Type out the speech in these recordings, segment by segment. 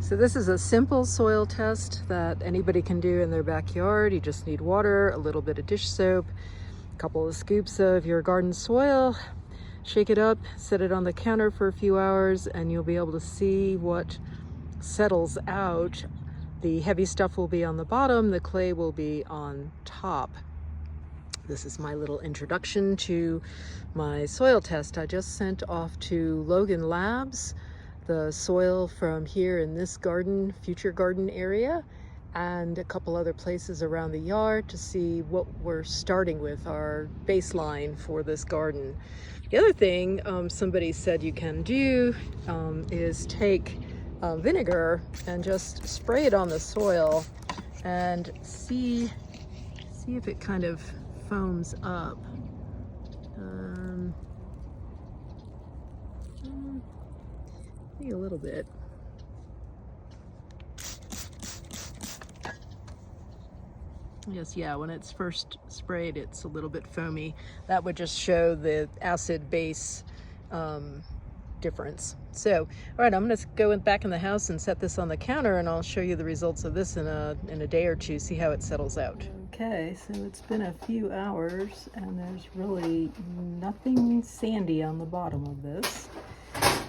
So this is a simple soil test that anybody can do in their backyard. You just need water, a little bit of dish soap, a couple of scoops of your garden soil, shake it up, set it on the counter for a few hours, and you'll be able to see what settles out. The heavy stuff will be on the bottom, the clay will be on top. This is my little introduction to my soil test. I just sent off to Logan Labs the soil from here in this garden, future garden area, and a couple other places around the yard to see what we're starting with, our baseline for this garden. The other thing somebody said you can do is take vinegar and just spray it on the soil and see if it kind of foams up. Maybe a little bit. Yes, yeah, when it's first sprayed, it's a little bit foamy. That would just show the acid base difference. So, all right, I'm gonna go back in the house and set this on the counter, and I'll show you the results of this in a day or two, see how it settles out. Okay, so it's been a few hours, and there's really nothing sandy on the bottom of this.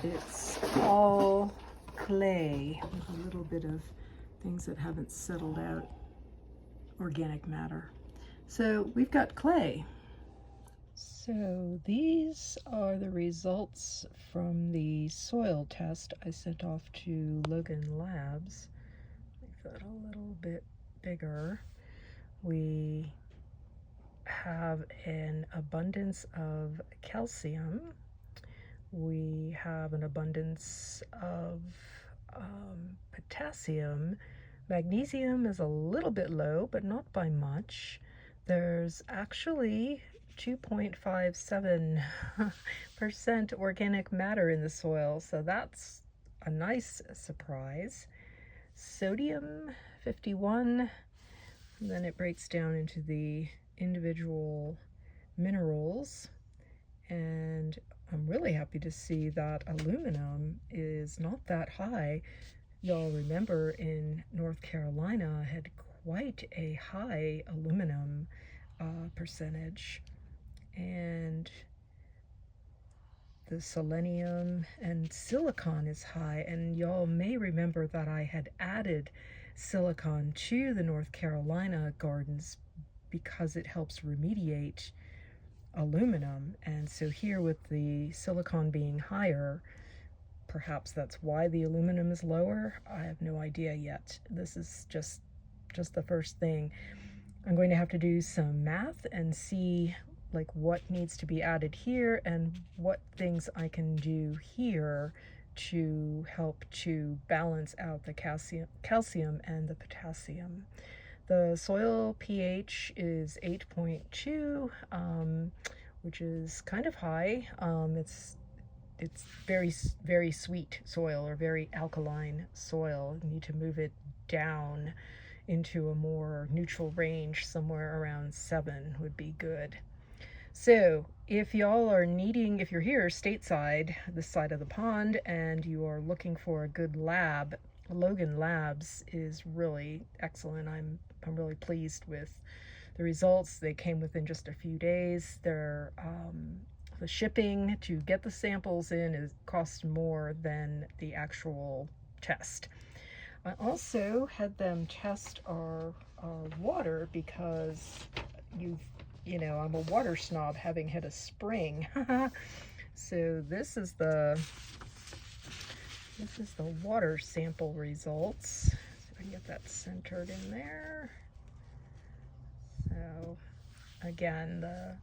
It's all clay with a little bit of things that haven't settled out, organic matter. So we've got clay. So these are the results from the soil test I sent off to Logan Labs. Make that a little bit bigger. We have an abundance of calcium. We have an abundance of potassium. Magnesium is a little bit low, but not by much. There's actually 2.57% organic matter in the soil, so that's a nice surprise. Sodium, 51, and then it breaks down into the individual minerals, and I'm really happy to see that aluminum is not that high. Y'all remember in North Carolina had quite a high aluminum percentage, and the selenium and silicon is high, and y'all may remember that I had added silicon to the North Carolina gardens because it helps remediate aluminum. And so here, with the silicon being higher, perhaps that's why the aluminum is lower. I have no idea yet. This is just the first thing. I'm going to have to do some math and see like what needs to be added here and what things I can do here to help to balance out the calcium and the potassium. The soil pH is 8.2, which is kind of high. It's very sweet soil, or very alkaline soil. You need to move it down into a more neutral range. Somewhere around 7 would be good. So if y'all are needing, if you're here stateside, this side of the pond, and you are looking for a good lab, Logan Labs is really excellent. I'm really pleased with the results. They came within just a few days. The shipping to get the samples in costs more than the actual test. I also had them test our water, because I'm a water snob, having hit a spring. So this is the water sample results. So I can get that centered in there. So again, the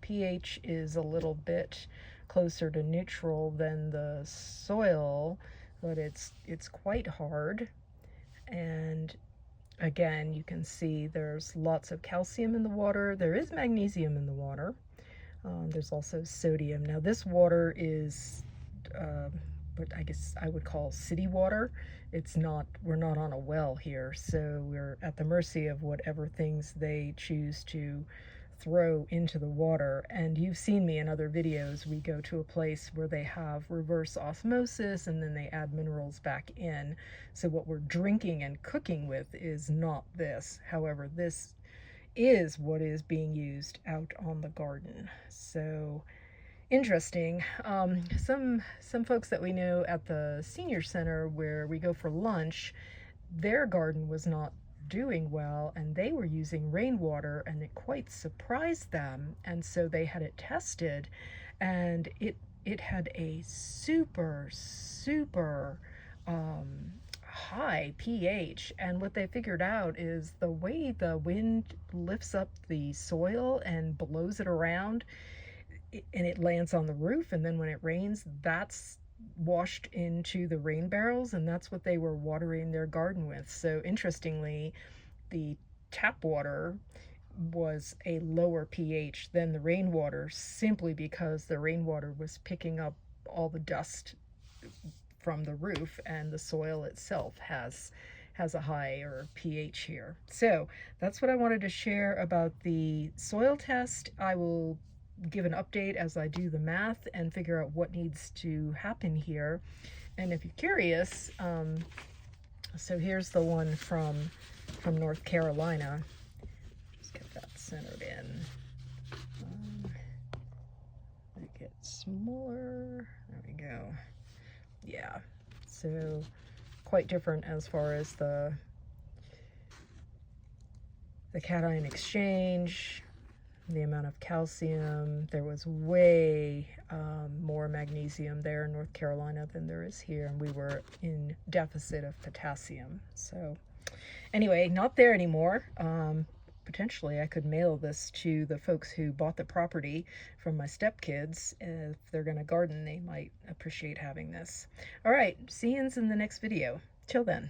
pH is a little bit closer to neutral than the soil, but it's quite hard. And again, you can see there's lots of calcium in the water. There is magnesium in the water. There's also sodium. Now this water is what I guess I would call city water. We're not on a well here, so we're at the mercy of whatever things they choose to throw into the water. And you've seen me in other videos. We go to a place where they have reverse osmosis and then they add minerals back in. So what we're drinking and cooking with is not this. However, this is what is being used out on the garden. So interesting. Some folks that we know at the senior center where we go for lunch, their garden was not doing well and they were using rainwater, and it quite surprised them, and so they had it tested, and it had a super high pH. And what they figured out is the way the wind lifts up the soil and blows it around, and it lands on the roof, and then when it rains, that's washed into the rain barrels, and that's what they were watering their garden with. So interestingly, the tap water was a lower pH than the rainwater, simply because the rainwater was picking up all the dust from the roof, and the soil itself has a higher pH here. So that's what I wanted to share about the soil test. I will give an update as I do the math and figure out what needs to happen here. And if you're curious, so here's the one from North Carolina. Just get that centered in. Make it smaller. There we go. Yeah, so quite different as far as the cation exchange, the amount of calcium. There was way more magnesium there in North Carolina than there is here, and we were in deficit of potassium. So anyway, not there anymore. Potentially I could mail this to the folks who bought the property from my stepkids. If they're going to garden, they might appreciate having this. All right, see you in the next video. Till then.